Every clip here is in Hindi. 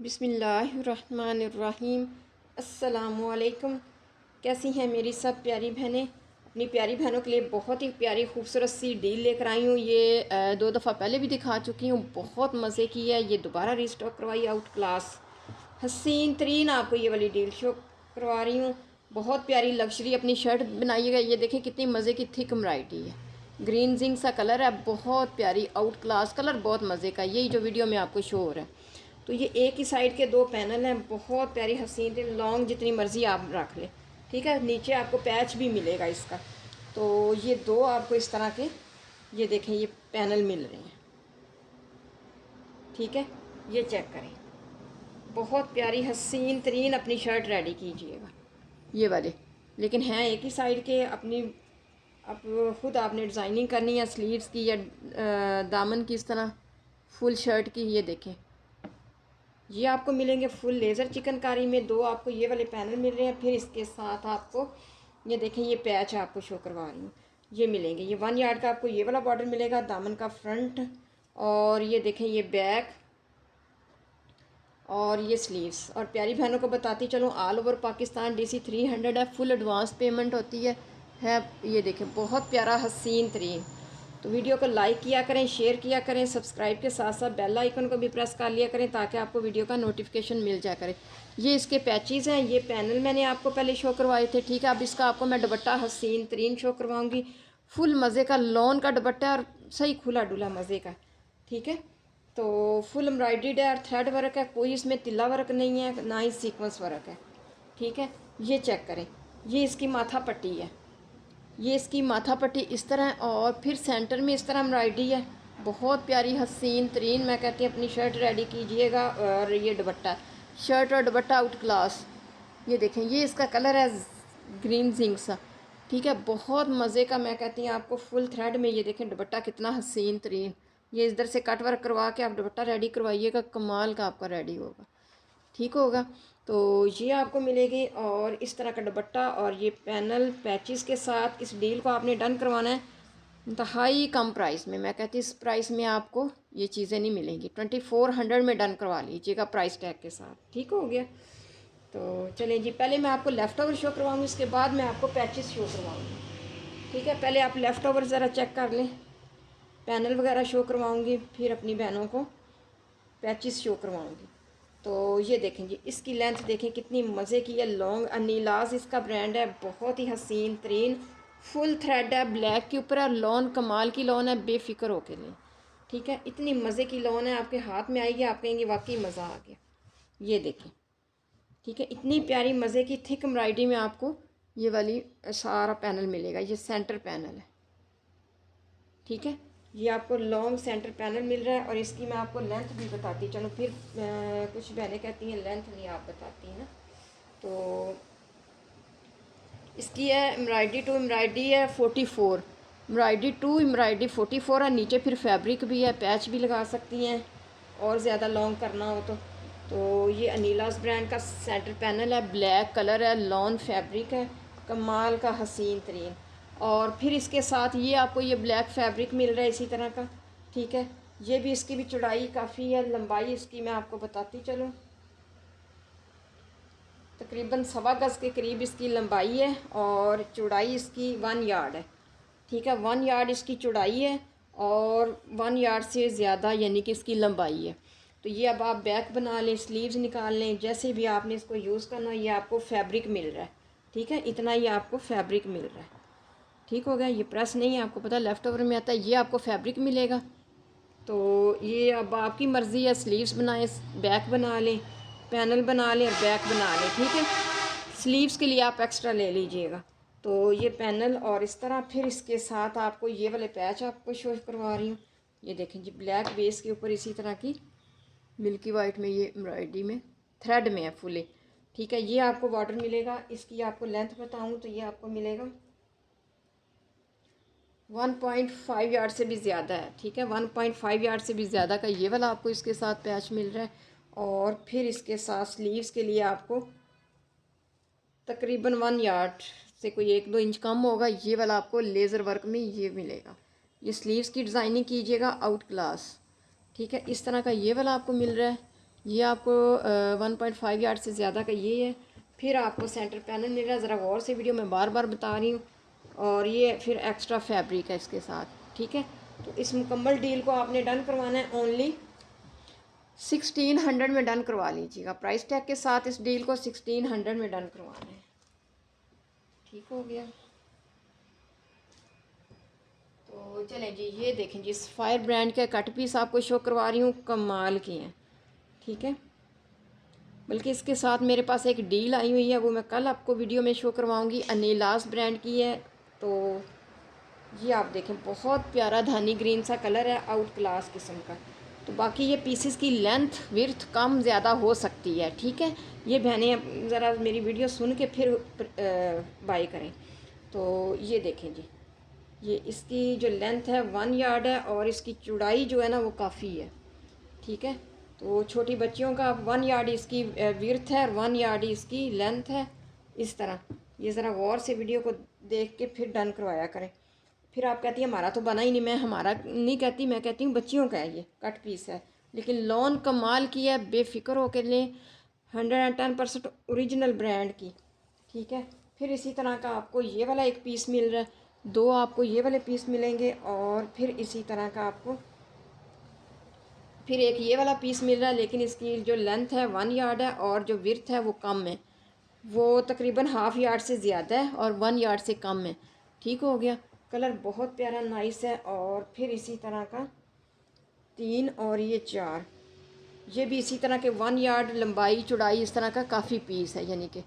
बिस्मिल्लाहिर्रहमानिर्रहीम। अस्सलामुअलैकुम। कैसी हैं मेरी सब प्यारी बहनें। अपनी प्यारी बहनों के लिए बहुत ही प्यारी खूबसूरत सी डील लेकर आई हूँ। ये दो दफ़ा पहले भी दिखा चुकी हूँ, बहुत मज़े की है। ये दोबारा रिस्टॉक करवाई, आउट क्लास हसीन तरीन आपको ये वाली डील शो करवा रही हूँ। बहुत प्यारी लग्जरी अपनी शर्ट बनाइएगा। ये देखें कितनी मज़े की थिक एम्ब्रॉयडरी है, ग्रीन जिंक सा कलर है, बहुत प्यारी आउट क्लास कलर, बहुत मज़े का। यही जो वीडियो में आपको शो हो रहा है। तो ये एक ही साइड के दो पैनल हैं, बहुत प्यारी हसीन लॉन्ग, जितनी मर्ज़ी आप रख लें। ठीक है, नीचे आपको पैच भी मिलेगा इसका। तो ये दो आपको इस तरह के, ये देखें, ये पैनल मिल रहे हैं। ठीक है, ये चेक करें, बहुत प्यारी हसीन तरीन अपनी शर्ट रेडी कीजिएगा ये वाले। लेकिन हैं एक ही साइड के। अपनी अब ख़ुद आपने डिज़ाइनिंग करनी है स्लीव्स की या दामन की, इस तरह फुल शर्ट की। ये देखें, ये आपको मिलेंगे फुल लेज़र चिकनकारी में। दो आपको ये वाले पैनल मिल रहे हैं। फिर इसके साथ आपको ये देखें, ये पैच आपको शो करवा रही हूँ, ये मिलेंगे। ये 1 यार्ड का आपको ये वाला बॉर्डर मिलेगा, दामन का फ्रंट, और ये देखें ये बैक, और ये स्लीव्स। और प्यारी बहनों को बताती चलूँ, ऑल ओवर पाकिस्तान DC 300 है, फुल एडवांस पेमेंट होती है। ये देखें, बहुत प्यारा हसीन तरीन। तो वीडियो को लाइक किया करें, शेयर किया करें, सब्सक्राइब के साथ साथ बेल आइकन को भी प्रेस कर लिया करें, ताकि आपको वीडियो का नोटिफिकेशन मिल जाया करे। ये इसके पैचेज़ हैं, ये पैनल मैंने आपको पहले शो करवाए थे। ठीक है, अब इसका आपको मैं दुपट्टा हसीन तरीन शो करवाऊँगी। फुल मज़े का लॉन का दुपट्टा, और सही खुला डुला मज़े का। ठीक है, तो फुल एम्ब्रॉयडर्ड है और थ्रेड वर्क है, कोई इसमें तिल्ला वर्क नहीं है, ना ही सीक्वेंस वर्क है। ठीक है, ये चेक करें, ये इसकी माथा पट्टी है, ये इसकी माथा पट्टी इस तरह है, और फिर सेंटर में इस तरह एम्ब्रॉयडरी है। बहुत प्यारी हसीन तरीन, मैं कहती हूँ अपनी शर्ट रेडी कीजिएगा। और ये दुपट्टा, शर्ट और दुपट्टा आउट क्लास। ये देखें, ये इसका कलर है ग्रीन जिंक सा। ठीक है, बहुत मज़े का, मैं कहती हूँ आपको फुल थ्रेड में। ये देखें दुपट्टा कितना हसीन तरीन। ये इधर से कट वर्क करवा के आप दुपट्टा रेडी करवाइएगा, कमाल का आपका रेडी होगा। ठीक होगा, तो ये आपको मिलेगी। और इस तरह का दुपट्टा और ये पैनल पैचेस के साथ इस डील को आपने डन करवाना है इंतहाई कम प्राइस में। मैं कहती हूँ इस प्राइस में आपको ये चीज़ें नहीं मिलेंगी। 2400 में डन करवा लीजिएगा प्राइस टैग के साथ। ठीक हो गया, तो चलिए जी, पहले मैं आपको लेफ़्ट ओवर शो करवाऊँगी, उसके बाद मैं आपको पैचेस शो करवाऊँगी। ठीक है, पहले आप लेफ़्ट ओवर ज़रा चेक कर लें, पैनल वगैरह शो करवाऊँगी, फिर अपनी बहनों को पैचेस शो करवाऊँगी। तो ये देखें जी, इसकी लेंथ देखें कितनी मज़े की है, लॉन्ग। अनीलाज इसका ब्रांड है, बहुत ही हसीन तरीन, फुल थ्रेड है, ब्लैक के ऊपर है, लॉन कमाल की लॉन है, बेफिक्र होके लें। ठीक है, इतनी मज़े की लॉन है, आपके हाथ में आएगी, आप कहेंगे वाकई मज़ा आ गया। ये देखें, ठीक है, इतनी प्यारी मज़े की थिक एम्ब्रॉयडरी में आपको ये वाली सारा पैनल मिलेगा। ये सेंटर पैनल है। ठीक है, ये आपको लॉन्ग सेंटर पैनल मिल रहा है। और इसकी मैं आपको लेंथ भी बताती चलो, फिर कुछ बहनें कहती हैं लेंथ नहीं आप बताती ना। तो इसकी है एम्ब्रॉयडरी टू एम्ब्रॉयडरी है 44, एम्ब्रॉयडरी टू एम्ब्रॉयडरी 44 है। नीचे फिर फैब्रिक भी है, पैच भी लगा सकती हैं और ज़्यादा लॉन्ग करना हो तो ये अनीलास ब्रांड का सेंटर पैनल है, ब्लैक कलर है, लॉन फैब्रिक है, कमाल का हसीन तरीन। और फिर इसके साथ ये आपको ये ब्लैक फैब्रिक मिल रहा है इसी तरह का। ठीक है, ये भी, इसकी भी चौड़ाई काफ़ी है, लंबाई इसकी मैं आपको बताती चलूँ, तकरीबन 1.25 गज़ के करीब इसकी लंबाई है, और चौड़ाई इसकी 1 यार्ड है। ठीक है, 1 यार्ड इसकी चौड़ाई है, और 1 यार्ड से ज़्यादा यानी कि इसकी लंबाई है। तो ये अब आप बैक बना लें, स्लीव्स निकाल लें, जैसे भी आपने इसको यूज़ करना, ये आपको फैब्रिक मिल रहा है। ठीक है, इतना ही आपको फैब्रिक मिल रहा है। ठीक हो गया, ये प्रेस नहीं है, आपको पता लेफ़्ट ओवर में आता है, ये आपको फैब्रिक मिलेगा। तो ये अब आपकी मर्ज़ी है, स्लीव्स बनाएं, बैक बना लें, पैनल बना लें और बैक बना लें। ठीक है, स्लीव्स के लिए आप एक्स्ट्रा ले लीजिएगा। तो ये पैनल और इस तरह, फिर इसके साथ आपको ये वाले पैच आपको शो करवा रही हूँ। ये देखें जी, ब्लैक बेस के ऊपर इसी तरह की मिल्की वाइट में ये एम्ब्रॉयडरी में थ्रेड में है फुले। ठीक है, ये आपको बॉर्डर मिलेगा। इसकी आपको लेंथ बताऊँ तो ये आपको मिलेगा 1.5 यार्ड से भी ज़्यादा है। ठीक है, 1.5 यार्ड से भी ज़्यादा का ये वाला आपको इसके साथ पैच मिल रहा है। और फिर इसके साथ स्लीव्स के लिए आपको तकरीबन 1 यार्ड से कोई 1-2 इंच कम होगा, ये वाला आपको लेज़र वर्क में ये मिलेगा। ये स्लीव्स की डिज़ाइनिंग कीजिएगा आउट क्लास। ठीक है, इस तरह का ये वाला आपको मिल रहा है। ये आपको 1.5 यार्ड से ज़्यादा का ये है। फिर आपको सेंटर पैनल मिल रहा है, ज़रा गौर से वीडियो में बार बार बता रही हूँ। और ये फिर एक्स्ट्रा फैब्रिक है इसके साथ, ठीक है। तो इस मुकम्मल डील को आपने डन करवाना है ओनली 1600 में डन करवा लीजिएगा। प्राइस टैग के साथ इस डील को 1600 में डन करवाना है, ठीक हो गया। तो चलें जी, ये देखें जी, फायर ब्रांड के कट पीस आपको शो करवा रही हूँ, कमाल की हैं, ठीक है। बल्कि इसके साथ मेरे पास एक डील आई हुई है, वो मैं कल आपको वीडियो में शो करवाऊँगी। अनीलास ब्रांड की है। तो ये आप देखें, बहुत प्यारा धानी ग्रीन सा कलर है, आउट क्लास किस्म का। तो बाकी ये पीसेस की लेंथ विर्थ कम ज़्यादा हो सकती है, ठीक है। ये बहनें ज़रा मेरी वीडियो सुन के फिर बाई करें। तो ये देखें जी, ये इसकी जो लेंथ है 1 यार्ड है और इसकी चौड़ाई जो है ना वो काफ़ी है, ठीक है। तो छोटी बच्चियों का 1 यार्ड इसकी विर्थ है और 1 यार्ड इसकी लेंथ है, इस तरह। ये ज़रा गौर से वीडियो को देख के फिर डन करवाया करें। फिर आप कहती हैं हमारा तो बना ही नहीं। मैं हमारा नहीं कहती, मैं कहती हूँ बच्चियों का है, ये कट पीस है, लेकिन लॉन कमाल की है, बेफिक्र होकर लें, 110% ओरिजिनल ब्रांड की, ठीक है। फिर इसी तरह का आपको ये वाला एक पीस मिल रहा है, 2 आपको ये वाले पीस मिलेंगे, और फिर इसी तरह का आपको फिर एक ये वाला पीस मिल रहा है, लेकिन इसकी जो लेंथ है 1 यार्ड है और जो विर्थ है वो कम है, वो तकरीबन हाफ़ यार्ड से ज़्यादा है और 1 यार्ड से कम है, ठीक हो गया। कलर बहुत प्यारा नाइस है। और फिर इसी तरह का 3 और ये 4, ये भी इसी तरह के 1 यार्ड लंबाई चौड़ाई इस तरह का काफ़ी पीस है, यानी कि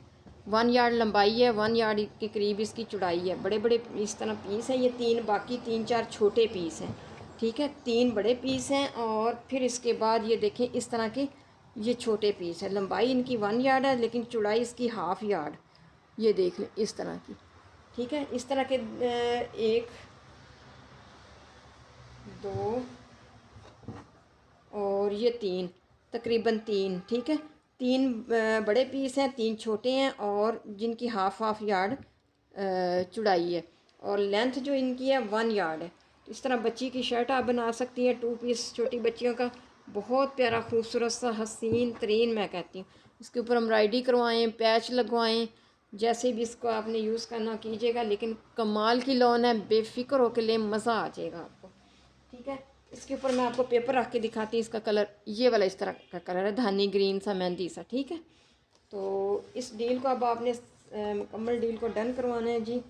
1 यार्ड लंबाई है, 1 यार्ड के करीब इसकी चौड़ाई है। बड़े बड़े इस तरह पीस हैं ये 3, बाकी 3-4 छोटे पीस हैं, ठीक है। 3 बड़े पीस हैं और फिर इसके बाद ये देखें इस तरह के ये छोटे पीस है। लंबाई इनकी 1 यार्ड है लेकिन चौड़ाई इसकी हाफ़ यार्ड, ये देख लें इस तरह की, ठीक है। इस तरह के 1 2 और ये 3, तकरीबन 3, ठीक है। 3 बड़े पीस हैं, 3 छोटे हैं, और जिनकी हाफ़ यार्ड चौड़ाई है, और लेंथ जो इनकी है 1 यार्ड है। तो इस तरह बच्ची की शर्ट आप बना सकती हैं, 2 पीस छोटी बच्चियों का, बहुत प्यारा खूबसूरत सा हसीन तरीन मैं कहती हूँ। इसके ऊपर एम्ब्रॉयडरी करवाएं, पैच लगवाएं, जैसे भी इसको आपने यूज़ करना कीजिएगा, लेकिन कमाल की लॉन है, बेफिक्र होकर ले, मज़ा आ जाएगा आपको, ठीक है। इसके ऊपर मैं आपको पेपर रख के दिखाती हूँ। इसका कलर ये वाला इस तरह का कलर है, धानी ग्रीन सा, मेहंदी सा, ठीक है। तो इस डील को अब आपने मुकम्मल डील को डन करवाना है जी।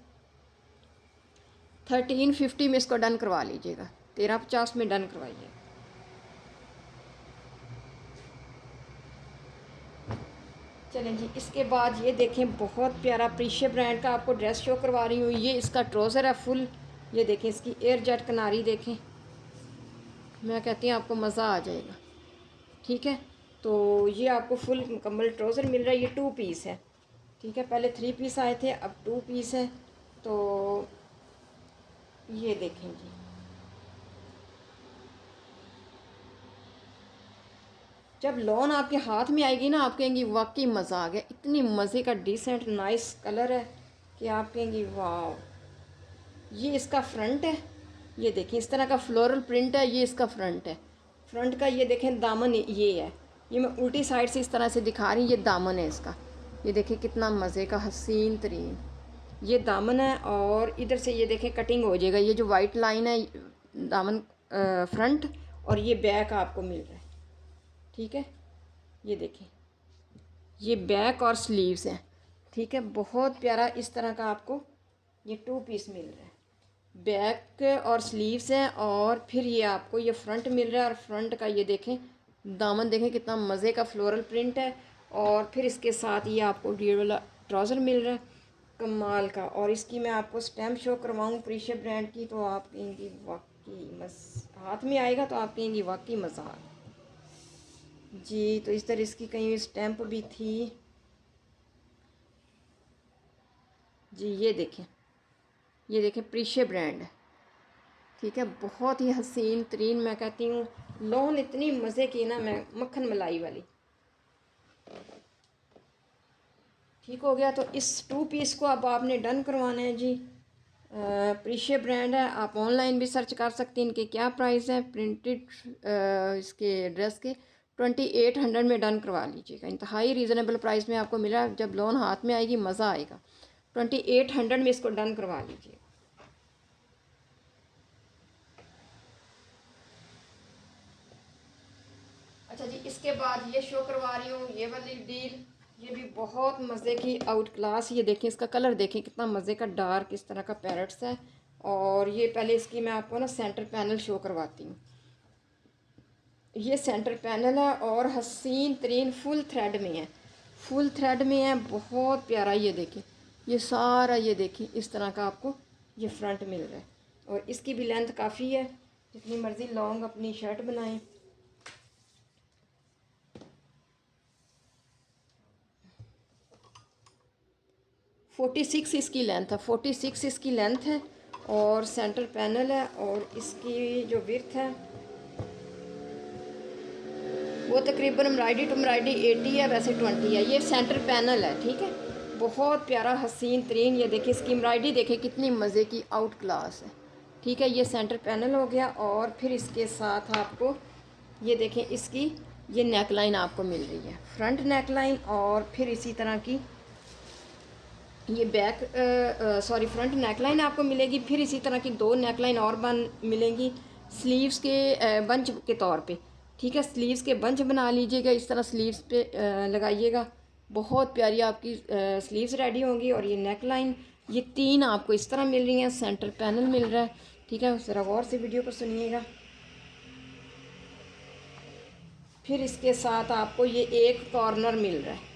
1350 में इसको डन करवा लीजिएगा, 1350 में डन करवाइए। चलें जी, इसके बाद ये देखें, बहुत प्यारा प्रीशिया ब्रांड का आपको ड्रेस शो करवा रही हूँ। ये इसका ट्राउज़र है फुल, ये देखें इसकी एयर जेट किनारी देखें, मैं कहती हूँ आपको मज़ा आ जाएगा, ठीक है। तो ये आपको फुल मुकम्मल ट्राउज़र मिल रहा है, ये 2 पीस है, ठीक है। पहले 3 पीस आए थे, अब 2 पीस है। तो ये देखें जी, जब लॉन आपके हाथ में आएगी ना, आप कहेंगी वाकई मज़ा आ गया, इतनी मज़े का डिसेंट नाइस कलर है कि आप कहेंगी वाह। ये इसका फ्रंट है, ये देखें इस तरह का फ्लोरल प्रिंट है, ये इसका फ्रंट है। फ्रंट का ये देखें दामन ये है, ये मैं उल्टी साइड से इस तरह से दिखा रही हूँ, ये दामन है इसका, ये देखें कितना मज़े का हसीन तरीन ये दामन है। और इधर से ये देखें कटिंग हो जाएगा, ये जो वाइट लाइन है दामन फ्रंट, और ये बैक आपको मिल रहा है, ठीक है। ये देखें ये बैक और स्लीव्स हैं, ठीक है। बहुत प्यारा इस तरह का आपको ये 2 पीस मिल रहा है, बैक और स्लीव्स हैं, और फिर ये आपको ये फ्रंट मिल रहा है, और फ्रंट का ये देखें दामन देखें कितना मज़े का फ्लोरल प्रिंट है। और फिर इसके साथ ये आपको डी वाला ट्राउज़र मिल रहा है कमाल का। और इसकी मैं आपको स्टैम्प शो करवाऊँ प्रीशिया ब्रांड की, तो आप कहेंगी वाकई हाथ में आएगा तो आप कहेंगी वाकई मज़ा आ जी। तो इस तरह इसकी कहीं स्टैम्प भी थी जी, ये देखें प्रीशिया ब्रांड है, ठीक है। बहुत ही हसीन तरीन मैं कहती हूँ, लॉन इतनी मज़े की ना, मैं मक्खन मलाई वाली, ठीक हो गया। तो इस 2 पीस को अब आपने डन करवाना है जी। प्रीशिया ब्रांड है, आप ऑनलाइन भी सर्च कर सकते हैं इनके क्या प्राइस है प्रिंटेड इसके ड्रेस के। 2800 में डन करवा लीजिएगा। इंतहाई रीज़नेबल प्राइस में आपको मिला। जब लोन हाथ में आएगी मज़ा आएगा। 2800 में इसको डन करवा लीजिए। अच्छा जी, इसके बाद ये शो करवा रही हूँ ये वाली डील। ये भी बहुत मज़े की आउट क्लास। ये देखें, इसका कलर देखें कितना मज़े का डार्क इस तरह का पैरट्स है। और ये पहले इसकी मैं आपको ना सेंटर पैनल शो करवाती हूँ। ये सेंटर पैनल है और हसीन तरीन फुल थ्रेड में है। फुल थ्रेड में है, बहुत प्यारा। ये देखें, ये सारा ये देखें इस तरह का आपको ये फ्रंट मिल रहा है। और इसकी भी लेंथ काफ़ी है, जितनी मर्ज़ी लॉन्ग अपनी शर्ट बनाएं। फोर्टी सिक्स इसकी लेंथ है, 46 इसकी लेंथ है। और सेंटर पैनल है। और इसकी जो विड्थ है वो तकरीबन एम्ब्रॉयडरी टू एम्ब्रॉयडरी 80 है, वैसे 20 है। ये सेंटर पैनल है, ठीक है। बहुत प्यारा हसीन तरीन। ये देखिए इसकी एम्ब्रॉयडरी देखिए कितनी मज़े की आउट क्लास है, ठीक है। ये सेंटर पैनल हो गया। और फिर इसके साथ आपको ये देखें इसकी ये नेकलाइन आपको मिल रही है, फ्रंट नेकलाइन। और फिर इसी तरह की ये फ्रंट नेकलाइन आपको मिलेगी। फिर इसी तरह की 2 नेकलाइन और मिलेंगी स्लीव्स के बंच के तौर पे, ठीक है। स्लीव्स के बंच बना लीजिएगा, इस तरह स्लीव्स पे लगाइएगा। बहुत प्यारी आपकी स्लीव्स रेडी होंगी। और ये नेकलाइन ये 3 आपको इस तरह मिल रही हैं। सेंटर पैनल मिल रहा है, ठीक है। ज़रा गौर से वीडियो को सुनिएगा। फिर इसके साथ आपको ये एक कॉर्नर मिल रहा है।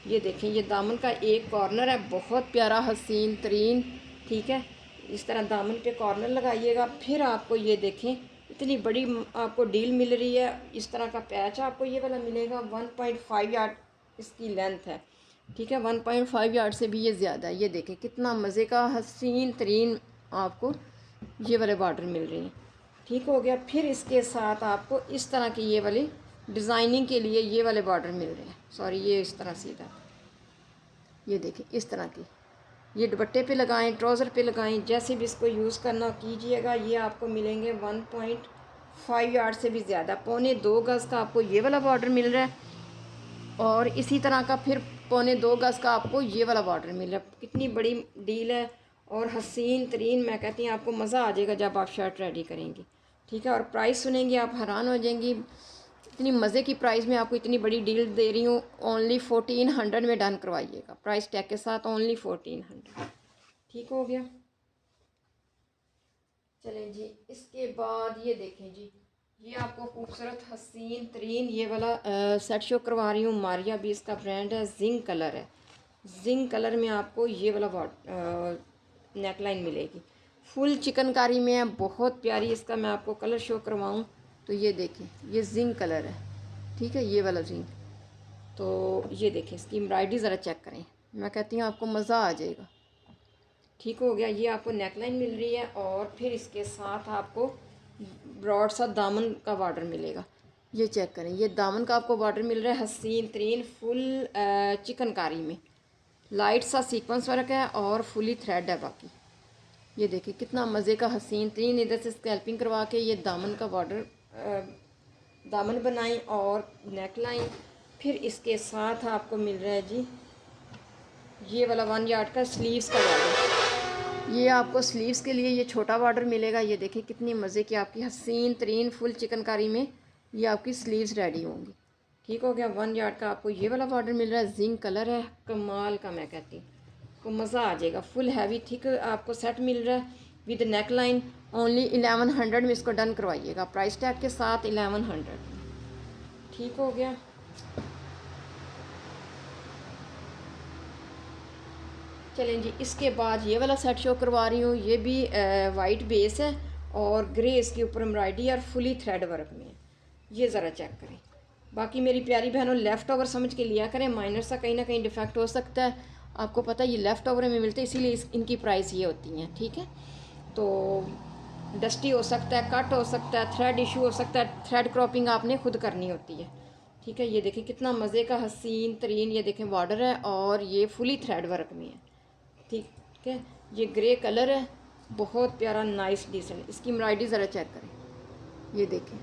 ये देखें, ये दामन का एक कॉर्नर है, बहुत प्यारा हसीन तरीन, ठीक है। इस तरह दामन पे कॉर्नर लगाइएगा। फिर आपको ये देखें इतनी बड़ी आपको डील मिल रही है। इस तरह का पैच आपको ये वाला मिलेगा। 1.5 यार्ड इसकी लेंथ है, ठीक है। 1.5 यार्ड से भी ये ज़्यादा है। ये देखें कितना मज़े का हसीन तरीन आपको ये वाले बॉर्डर मिल रही हैं, ठीक हो गया। फिर इसके साथ आपको इस तरह की ये वाली डिज़ाइनिंग के लिए ये वाले बॉर्डर मिल रहे हैं। सॉरी, ये इस तरह सीधा, ये देखें इस तरह की। ये दुपट्टे पे लगाएं, ट्राउज़र पे लगाएं, जैसे भी इसको यूज़ करना कीजिएगा। ये आपको मिलेंगे 1.5 यार्ड से भी ज़्यादा, 1.25 गज़ का आपको ये वाला बॉर्डर मिल रहा है। और इसी तरह का फिर 1.25 गज़ का आपको ये वाला बॉर्डर मिल रहा है। कितनी बड़ी डील है और हसीन तरीन। मैं कहती हूँ आपको मज़ा आ जाएगा जब आप शर्ट रेडी करेंगी, ठीक है। और प्राइस सुनेंगे आप हैरान हो जाएंगी, इतनी मज़े की प्राइस में आपको इतनी बड़ी डील दे रही हूँ। ओनली 1400 में डन करवाइएगा, प्राइस टैग के साथ ओनली 1400, ठीक हो गया। चलें जी, इसके बाद ये देखें जी, ये आपको खूबसूरत हसीन तरीन ये वाला सेट शो करवा रही हूँ। मारिया भी इसका ब्रांड है, जिंक कलर है। जिंक कलर में आपको ये वाला नेकलाइन मिलेगी, फुल चिकनकारी में है, बहुत प्यारी। इसका मैं आपको कलर शो करवाऊँ तो ये देखें, ये जिंक कलर है, ठीक है। ये वाला जिंक, तो ये देखें इसकी एम्ब्रॉयडरी ज़रा चेक करें। मैं कहती हूँ आपको मज़ा आ जाएगा, ठीक हो गया। ये आपको नेकलाइन मिल रही है। और फिर इसके साथ आपको ब्रॉड सा दामन का बॉर्डर मिलेगा। ये चेक करें, ये दामन का आपको बॉर्डर मिल रहा है हसीन तरीन फुल चिकनकारी में। लाइट सा सीक्वेंस वर्क है और फुली थ्रेड है बाकी। ये देखिए कितना मज़े का हसीन तरीन। इधर से स्कैल्पिंग करवा के ये दामन का बॉर्डर दामन बनाई और नेकलाइन। फिर इसके साथ आपको मिल रहा है जी ये वाला 1 यार्ड का स्लीव्स का बॉर्डर। ये आपको स्लीव्स के लिए ये छोटा बॉर्डर मिलेगा। ये देखिए कितनी मज़े की आपकी हसीन तरीन फुल चिकनकारी में ये आपकी स्लीव्स रेडी होंगी, ठीक हो गया। 1 यार्ड का आपको ये वाला बॉर्डर मिल रहा है, जिंक कलर है, कमाल का। मैं कहती हूँ को मज़ा आ जाएगा। फुल हैवी थिक आपको सेट मिल रहा है विद नेक लाइन। ओनली 1100 में इसको डन करवाइएगा, प्राइस टैग के साथ 1100, ठीक हो गया। चलें जी, इसके बाद ये वाला सेट शो करवा रही हूँ। ये भी वाइट बेस है और ग्रे इसके ऊपर एम्ब्रॉयडरी और फुली थ्रेड वर्क में है। ये ज़रा चेक करें। बाकी मेरी प्यारी बहनों लेफ़्ट ओवर समझ के लिया करें, माइनर सा कहीं ना कहीं डिफेक्ट हो सकता है। आपको पता है ये लेफ़्ट ओवर में मिलते हैं, इसीलिए इनकी प्राइस ये होती हैं, ठीक है। तो डस्टी हो सकता है, कट हो सकता है, थ्रेड इशू हो सकता है, थ्रेड क्रॉपिंग आपने खुद करनी होती है, ठीक है। ये देखें कितना मज़े का हसीन तरीन ये देखें बॉर्डर है और ये फुली थ्रेड वर्क में है, ठीक है। ये ग्रे कलर है, बहुत प्यारा नाइस डिसेंट। इसकी एम्ब्रॉयडरी ज़रा चेक करें, ये देखें,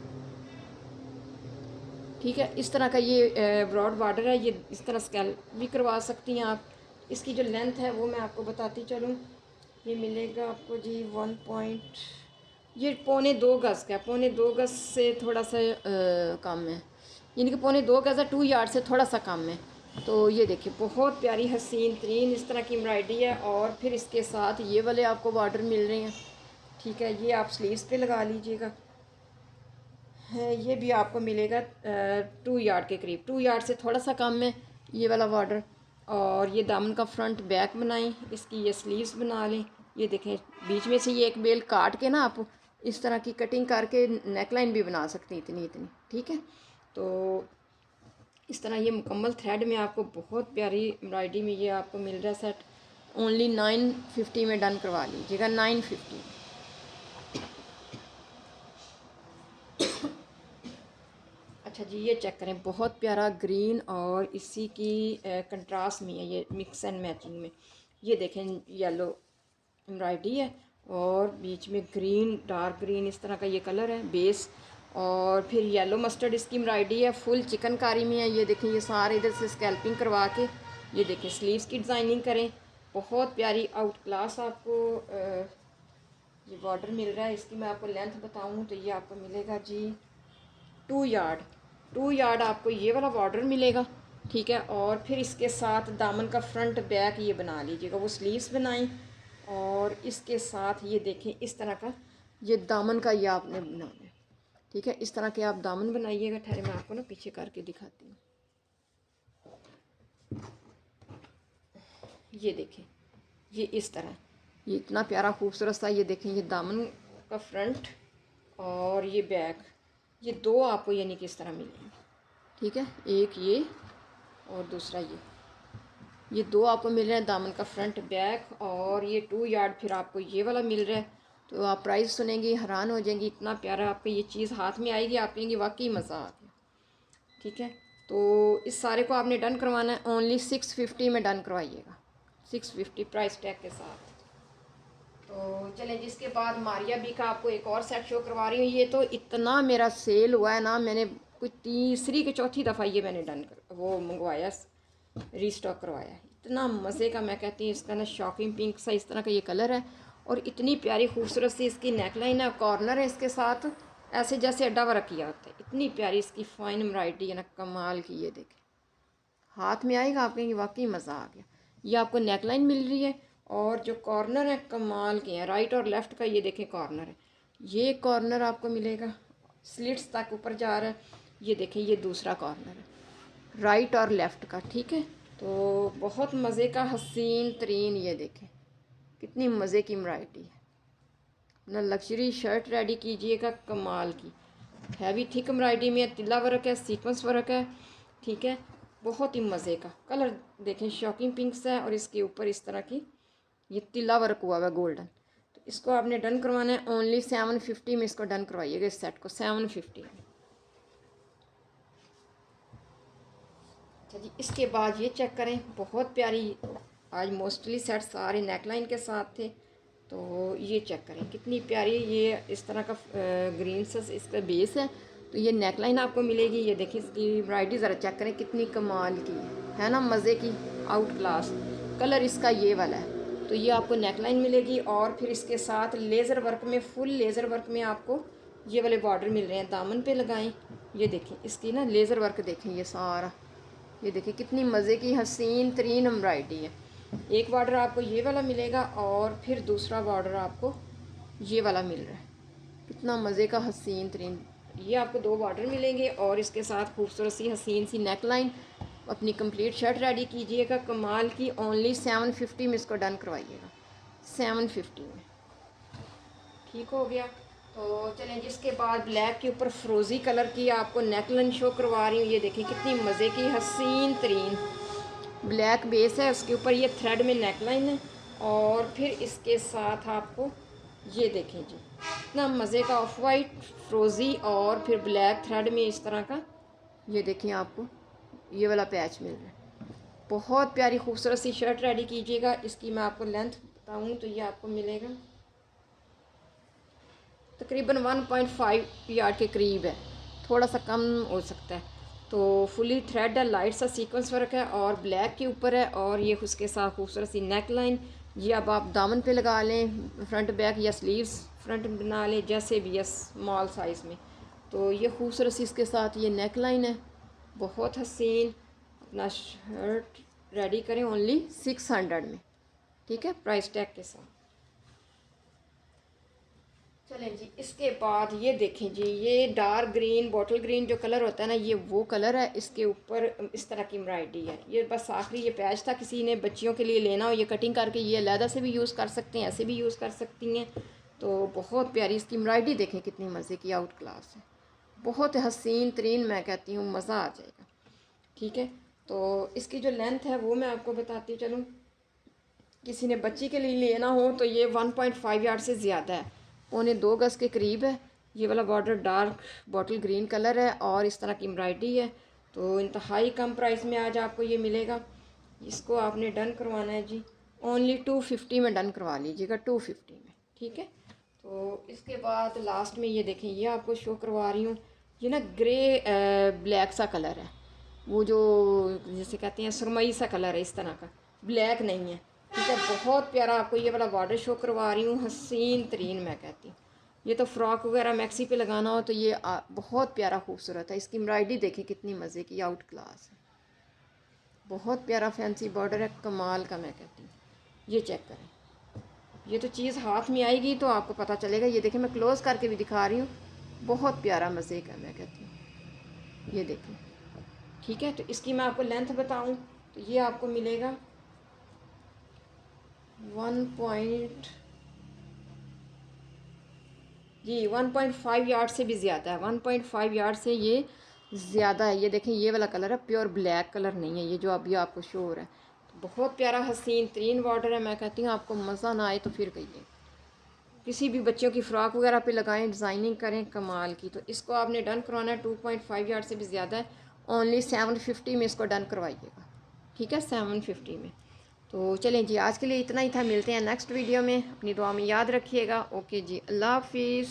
ठीक है। इस तरह का ये ब्रॉड बॉर्डर है, ये इस तरह स्कैल्प भी करवा सकती हैं आप। इसकी जो लेंथ है वो मैं आपको बताती चलूँ, ये मिलेगा आपको जी 1 ये 1.25 गज का, 1.25 गज से थोड़ा सा कम है, यानी कि 1.25 गज है, 2 यार्ड से थोड़ा सा कम है। तो ये देखिए बहुत प्यारी हसीन तरीन इस तरह की एम्ब्रॉयडरी है। और फिर इसके साथ ये वाले आपको बॉर्डर मिल रहे हैं, ठीक है। ये आप स्लीव्स पे लगा लीजिएगा, है ये भी आपको मिलेगा 2 यार्ड के करीब, 2 यार्ड से थोड़ा सा कम है ये वाला बॉर्डर। और ये दामन का फ्रंट बैक बनाएं, इसकी ये स्लीव्स बना लें। ये देखें बीच में से ये एक बेल काट के ना आप इस तरह की कटिंग करके नेक लाइन भी बना सकते हैं इतनी इतनी, ठीक है। तो इस तरह ये मुकम्मल थ्रेड में आपको बहुत प्यारी एम्ब्रॉयडरी में ये आपको मिल रहा है सेट। ओनली 950 में डन करवा लीजिएगा, 950। अच्छा जी, ये चेक करें बहुत प्यारा ग्रीन और इसी की कंट्रास्ट में है, ये मिक्स एंड मैचिंग में। ये देखें येलो एम्ब्रॉयडरी है और बीच में ग्रीन, डार्क ग्रीन इस तरह का ये कलर है बेस। और फिर येलो मस्टर्ड इसकी एम्ब्रॉयडरी है, फुल चिकनकारी में है। ये देखें ये सारे इधर से स्कैल्पिंग करवा के ये देखें स्लीव्स की डिज़ाइनिंग करें, बहुत प्यारी आउट क्लास आपको ये बॉर्डर मिल रहा है। इसकी मैं आपको लेंथ बताऊँ तो ये आपको मिलेगा जी 2 यार्ड, 2 यार्ड आपको ये वाला बॉर्डर मिलेगा, ठीक है। और फिर इसके साथ दामन का फ्रंट बैक ये बना लीजिएगा, वो स्लीव्स बनाएं। और इसके साथ ये देखें इस तरह का ये दामन का ये आपने बनाना है, ठीक है। इस तरह के आप दामन बनाइएगा। ठहरे मैं आपको ना पीछे करके दिखाती हूँ। ये देखें ये इस तरह, ये इतना प्यारा खूबसूरत सा, ये देखें ये दामन का फ्रंट और ये बैक, ये दो आपको यानी कि इस तरह मिलेंगे, ठीक है। एक ये और दूसरा ये दो आपको मिल रहे हैं दामन का फ्रंट बैक। और ये 2 यार्ड फिर आपको ये वाला मिल रहा है। तो आप प्राइस सुनेंगे हैरान हो जाएंगी, इतना प्यारा आपको ये चीज़ हाथ में आएगी, आप कहेंगे वाकई मज़ा आ गया, ठीक है। तो इस सारे को आपने डन करवाना है, ओनली 650 में डन करवाइएगा, 650 प्राइस टैग के साथ। तो चलें जिसके बाद मारिया बी का आपको एक और सेट शो करवा रही हूँ। ये तो इतना मेरा सेल हुआ है ना, मैंने कोई तीसरी के चौथी दफ़ा ये मैंने डन कर वो मंगवाया, रीस्टॉक करवाया। इतना मज़े का, मैं कहती हूँ इसका ना शॉकिंग पिंक सा इस तरह का ये कलर है और इतनी प्यारी खूबसूरत सी इसकी नेकलाइन है, कॉर्नर है इसके साथ ऐसे जैसे अड्डा वर्क किया होता है। इतनी प्यारी इसकी फाइन एम्ब्रॉयडरी है ना, कमाल की। ये देखें हाथ में आएगा आप कहेंगे वाकई मज़ा आ गया। ये आपको नेकलाइन मिल रही है और जो कॉर्नर है कमाल के हैं, राइट और लेफ़्ट का ये देखें कॉर्नर है, ये कॉर्नर आपको मिलेगा स्लिट्स तक ऊपर जा रहा है। ये देखें ये दूसरा कॉर्नर है राइट और लेफ़्ट का, ठीक है। तो बहुत मज़े का हसीन तरीन, ये देखें कितनी मज़े की एम्ब्रॉयडरी है ना। लग्जरी शर्ट रेडी कीजिएगा, कमाल की हैवी थिक एम्ब्रॉयडरी में तिल्ला वर्क है, सीक्वेंस वर्क है, ठीक है। बहुत ही मज़े का कलर देखें, शॉकिंग पिंक्स है और इसके ऊपर इस तरह की ये तिल्ला वर्क हुआ हुआ गोल्डन। तो इसको आपने डन करवाना है, ओनली 750 में इसको डन करवाइएगा, इस सेट को 750 में। अच्छा जी, इसके बाद ये चेक करें बहुत प्यारी, आज मोस्टली सेट सारे नेकलाइन के साथ थे। तो ये चेक करें कितनी प्यारी, ये इस तरह का ग्रीन सा इसका बेस है। तो ये नेकलाइन आपको मिलेगी। ये देखिए इसकी एम्ब्रॉयडरी ज़रा चेक करें कितनी कमाल की है ना, मज़े की आउट क्लास। कलर इसका ये वाला है। तो ये आपको नेकलाइन मिलेगी और फिर इसके साथ लेज़र वर्क में, फुल लेज़र वर्क में आपको ये वाले बॉर्डर मिल रहे हैं। दामन पे लगाएं, ये देखें इसकी ना लेज़र वर्क देखें, ये सारा ये देखिए कितनी मज़े की हसीन तरीन एम्ब्रॉयडरी है। एक बॉर्डर आपको ये वाला मिलेगा और फिर दूसरा बॉर्डर आपको ये वाला मिल रहा है, कितना मज़े का हसीन तरीन। ये आपको 2 बॉर्डर मिलेंगे और इसके साथ खूबसूरत सी हसीन सी नेक लाइन। अपनी कंप्लीट शर्ट रेडी कीजिएगा, कमाल की। ओनली 750 में इसको डन करवाइएगा, 750 में, ठीक हो गया। तो चलें जिसके बाद ब्लैक के ऊपर फ्रोज़ी कलर की आपको नेकलाइन शो करवा रही हूँ। ये देखें कितनी मज़े की हसीन तरीन ब्लैक बेस है, उसके ऊपर ये थ्रेड में नेकलाइन है और फिर इसके साथ आपको ये देखें जी इतना मज़े का ऑफ वाइट फ्रोज़ी और फिर ब्लैक थ्रेड में इस तरह का ये देखें आपको ये वाला पैच मिल रहा है। बहुत प्यारी खूबसूरत सी शर्ट रेडी कीजिएगा। इसकी मैं आपको लेंथ बताऊँ तो ये आपको मिलेगा तकरीबन 1.5 यार्ड के करीब है, थोड़ा सा कम हो सकता है। तो फुली थ्रेड है, लाइट सा सीक्वेंस वर्क है और ब्लैक के ऊपर है। और ये उसके साथ खूबसूरत सी नेक लाइन। ये अब आप दामन पे लगा लें, फ्रंट बैक या स्लीव्स फ्रंट बना लें, जैसे भी है स्मॉल साइज़ में। तो ये खूबसूरत सी इसके साथ ये नेक लाइन है, बहुत हसीन। अपना शर्ट रेडी करें ओनली 600 में, ठीक है, प्राइस टैग के साथ। चलें जी, इसके बाद ये देखें जी, ये डार्क ग्रीन बॉटल ग्रीन जो कलर होता है ना, ये वो कलर है। इसके ऊपर इस तरह की एम्ब्रॉयडरी है। ये बस आखिरी ये पैच था, किसी ने बच्चियों के लिए लेना हो ये कटिंग करके ये अलहदा से भी यूज़ कर सकते हैं, ऐसे भी यूज़ कर सकती हैं। तो बहुत प्यारी इसकी एम्ब्रॉयडरी देखें, कितनी मज़े की आउट क्लास है, बहुत हसीन तरीन, मैं कहती हूँ मज़ा आ जाएगा, ठीक है। तो इसकी जो लेंथ है वो मैं आपको बताती चलूँ। किसी ने बच्ची के लिए लेना हो तो ये 1.5 यार्ड से ज़्यादा है, 1.25 गज के करीब है। ये वाला border dark bottle green colour है और इस तरह की एम्ब्रॉयडरी है। तो इंतहाई कम प्राइस में आज आपको ये मिलेगा। इसको आपने डन करवाना है जी, ओनली 250 में डन करवा लीजिएगा, 250 में, ठीक है। तो इसके बाद लास्ट में ये देखें, ये आपको शो करवा रही हूँ। ये ना ग्रे ब्लैक सा कलर है, वो जो जैसे कहते हैं सुरमई सा कलर है, इस तरह का, ब्लैक नहीं है, ठीक है। बहुत प्यारा आपको ये वाला बॉर्डर शो करवा रही हूँ, हसीन तरीन मैं कहती हूँ। ये तो फ्रॉक वगैरह मैक्सी पे लगाना हो तो ये बहुत प्यारा खूबसूरत है। इसकी एम्ब्रॉयडरी देखें कितनी मज़े की आउट क्लास है, बहुत प्यारा फैंसी बॉर्डर है, कमाल का मैं कहती हूँ। ये चेक करें, ये तो चीज़ हाथ में आएगी तो आपको पता चलेगा। ये देखें, मैं क्लोज़ करके भी दिखा रही हूँ, बहुत प्यारा मज़े का मैं कहती हूँ। ये देखें, ठीक है। तो इसकी मैं आपको लेंथ बताऊँ तो ये आपको मिलेगा 1.5 यार्ड से भी ज़्यादा है, 1.5 यार्ड से ये ज़्यादा है। ये देखें, ये वाला कलर है, प्योर ब्लैक कलर नहीं है ये जो अभी आपको शो हो रहा है। तो बहुत प्यारा हसीन तरीन बॉर्डर है, मैं कहती हूँ आपको मज़ा ना आए तो फिर कहिए। किसी भी बच्चों की फ़्रॉक वगैरह पे लगाएं, डिज़ाइनिंग करें कमाल की। तो इसको आपने डन करवाना है, 2.5 यार्ड से भी ज़्यादा है, ओनली 750 में इसको डन करवाइएगा, ठीक है, 750 में। तो चलें जी, आज के लिए इतना ही था, मिलते हैं नेक्स्ट वीडियो में, अपनी दुआ में याद रखिएगा। ओके जी, अल्लाह हाफिज़।